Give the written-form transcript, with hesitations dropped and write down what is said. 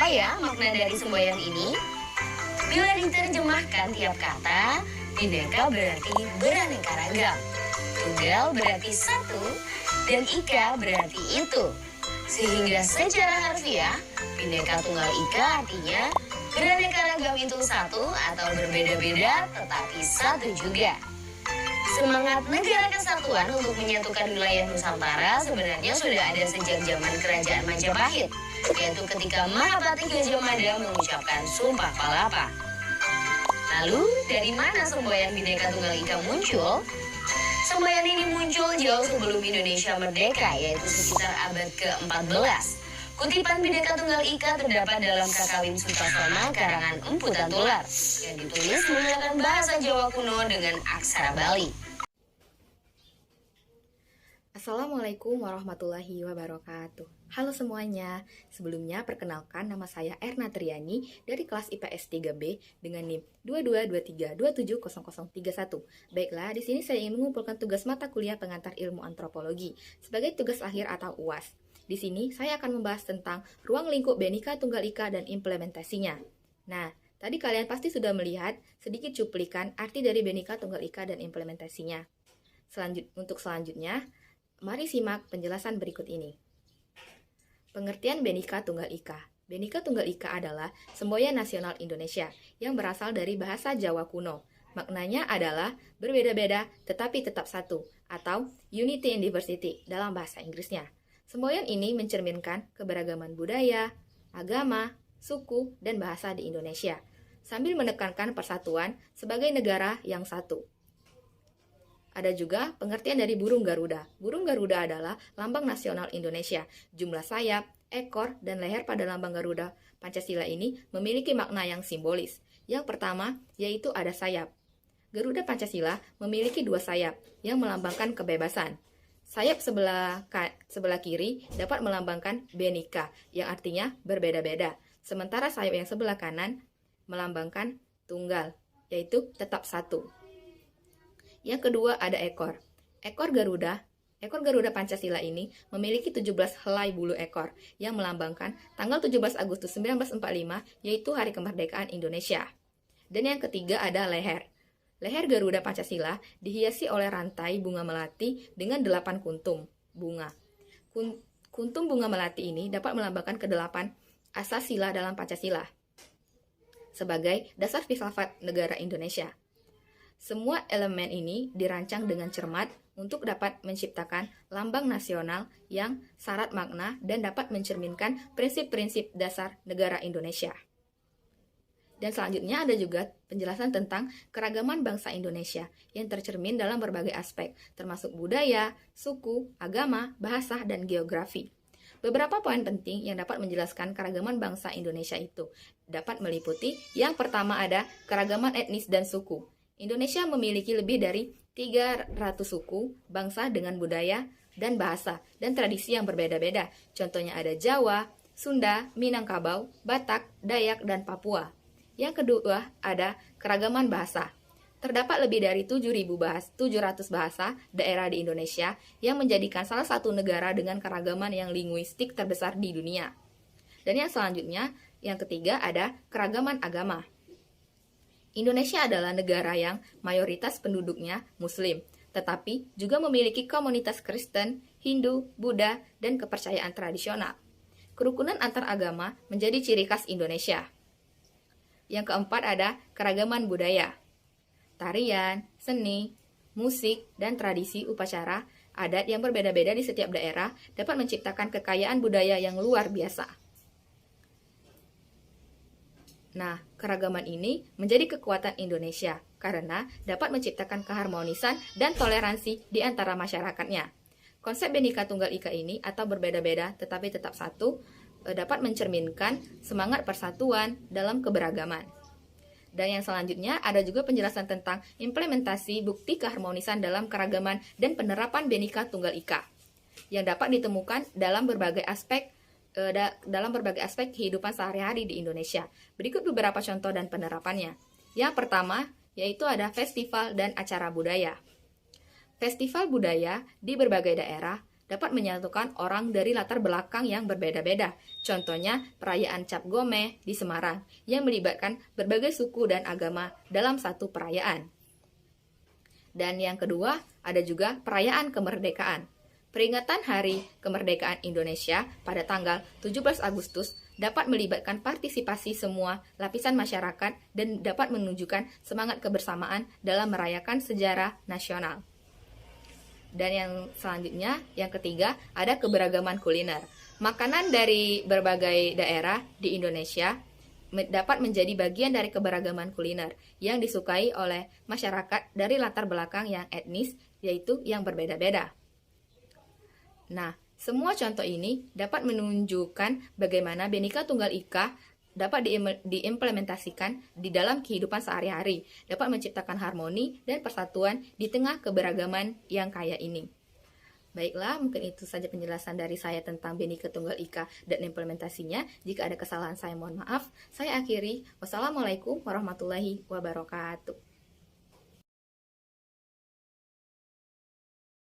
Apa ya makna dari semboyan ini? Bila diterjemahkan tiap kata, Bhinneka berarti beraneka ragam. Tunggal berarti satu, dan ika berarti itu. Sehingga secara harfiah, Bhinneka Tunggal Ika artinya beraneka ragam itu satu atau berbeda-beda tetapi satu juga. Semangat negara kesatuan untuk menyatukan wilayah Nusantara sebenarnya sudah ada sejak zaman Kerajaan Majapahit, yaitu ketika Mahapati Gajah Mada mengucapkan Sumpah Palapa. Lalu, dari mana semboyan Bhinneka Tunggal Ika muncul? Semboyan ini muncul jauh sebelum Indonesia merdeka, yaitu sekitar abad ke-14. Kutipan Bhinneka Tunggal Ika terdapat dalam Kakawin Sutasoma karangan Empu Tantular yang ditulis menggunakan bahasa Jawa kuno dengan aksara Bali. Assalamualaikum warahmatullahi wabarakatuh. Halo semuanya, sebelumnya perkenalkan nama saya Erna Triani dari kelas IPS 3B dengan NIM 2223270031. Baiklah, di sini saya ingin mengumpulkan tugas mata kuliah pengantar ilmu antropologi sebagai tugas akhir atau UAS. Di sini saya akan membahas tentang ruang lingkup Bhinneka Tunggal Ika dan implementasinya. Nah, tadi kalian pasti sudah melihat sedikit cuplikan arti dari Bhinneka Tunggal Ika dan implementasinya. Untuk selanjutnya, mari simak penjelasan berikut ini. Pengertian Bhinneka Tunggal Ika. Bhinneka Tunggal Ika adalah semboyan nasional Indonesia yang berasal dari bahasa Jawa kuno. Maknanya adalah berbeda-beda tetapi tetap satu, atau unity in diversity dalam bahasa Inggrisnya. Semboyan ini mencerminkan keberagaman budaya, agama, suku, dan bahasa di Indonesia, sambil menekankan persatuan sebagai negara yang satu. Ada juga pengertian dari burung Garuda. Burung Garuda adalah lambang nasional Indonesia. Jumlah sayap, ekor, dan leher pada lambang Garuda Pancasila ini memiliki makna yang simbolis. Yang pertama, yaitu ada sayap. Garuda Pancasila memiliki dua sayap yang melambangkan kebebasan. Sayap sebelah kiri dapat melambangkan Bhinneka, yang artinya berbeda-beda. Sementara sayap yang sebelah kanan melambangkan tunggal, yaitu tetap satu. Yang kedua ada ekor. Ekor Garuda Pancasila ini memiliki 17 helai bulu ekor yang melambangkan tanggal 17 Agustus 1945, yaitu Hari Kemerdekaan Indonesia. Dan yang ketiga ada leher. Leher Garuda Pancasila dihiasi oleh rantai bunga melati dengan 8 kuntum bunga. Kuntum bunga melati ini dapat melambangkan ke-8 asas sila dalam Pancasila sebagai dasar filsafat negara Indonesia. Semua elemen ini dirancang dengan cermat untuk dapat menciptakan lambang nasional yang syarat makna dan dapat mencerminkan prinsip-prinsip dasar negara Indonesia. Dan selanjutnya ada juga penjelasan tentang keragaman bangsa Indonesia yang tercermin dalam berbagai aspek, termasuk budaya, suku, agama, bahasa, dan geografi. Beberapa poin penting yang dapat menjelaskan keragaman bangsa Indonesia itu dapat meliputi yang pertama ada keragaman etnis dan suku. Indonesia memiliki lebih dari 300 suku, bangsa dengan budaya dan bahasa dan tradisi yang berbeda-beda. Contohnya ada Jawa, Sunda, Minangkabau, Batak, Dayak, dan Papua. Yang kedua ada keragaman bahasa. Terdapat lebih dari 700 bahasa daerah di Indonesia yang menjadikan salah satu negara dengan keragaman yang linguistik terbesar di dunia. Dan yang selanjutnya, yang ketiga ada keragaman agama. Indonesia adalah negara yang mayoritas penduduknya Muslim, tetapi juga memiliki komunitas Kristen, Hindu, Buddha, dan kepercayaan tradisional. Kerukunan antar agama menjadi ciri khas Indonesia. Yang keempat ada keragaman budaya. Tarian, seni, musik, dan tradisi upacara adat yang berbeda-beda di setiap daerah dapat menciptakan kekayaan budaya yang luar biasa. Nah, keragaman ini menjadi kekuatan Indonesia karena dapat menciptakan keharmonisan dan toleransi di antara masyarakatnya. Konsep Bhinneka Tunggal Ika ini atau berbeda-beda tetapi tetap satu dapat mencerminkan semangat persatuan dalam keberagaman. Dan yang selanjutnya ada juga penjelasan tentang implementasi bukti keharmonisan dalam keragaman dan penerapan Bhinneka Tunggal Ika yang dapat ditemukan dalam berbagai aspek kehidupan sehari-hari di Indonesia. Berikut beberapa contoh dan penerapannya. Yang pertama, yaitu ada festival dan acara budaya. Festival budaya di berbagai daerah dapat menyatukan orang dari latar belakang yang berbeda-beda. Contohnya, perayaan Cap Gomeh di Semarang yang melibatkan berbagai suku dan agama dalam satu perayaan. Dan yang kedua, ada juga perayaan kemerdekaan. Peringatan Hari Kemerdekaan Indonesia pada tanggal 17 Agustus dapat melibatkan partisipasi semua lapisan masyarakat dan dapat menunjukkan semangat kebersamaan dalam merayakan sejarah nasional. Dan yang selanjutnya, yang ketiga, ada keberagaman kuliner. Makanan dari berbagai daerah di Indonesia dapat menjadi bagian dari keberagaman kuliner yang disukai oleh masyarakat dari latar belakang yang etnis, yaitu yang berbeda-beda. Nah, semua contoh ini dapat menunjukkan bagaimana Bhinneka Tunggal Ika dapat diimplementasikan di dalam kehidupan sehari-hari, dapat menciptakan harmoni dan persatuan di tengah keberagaman yang kaya ini. Baiklah, mungkin itu saja penjelasan dari saya tentang Bhinneka Tunggal Ika dan implementasinya. Jika ada kesalahan saya mohon maaf. Saya akhiri. Wassalamualaikum warahmatullahi wabarakatuh.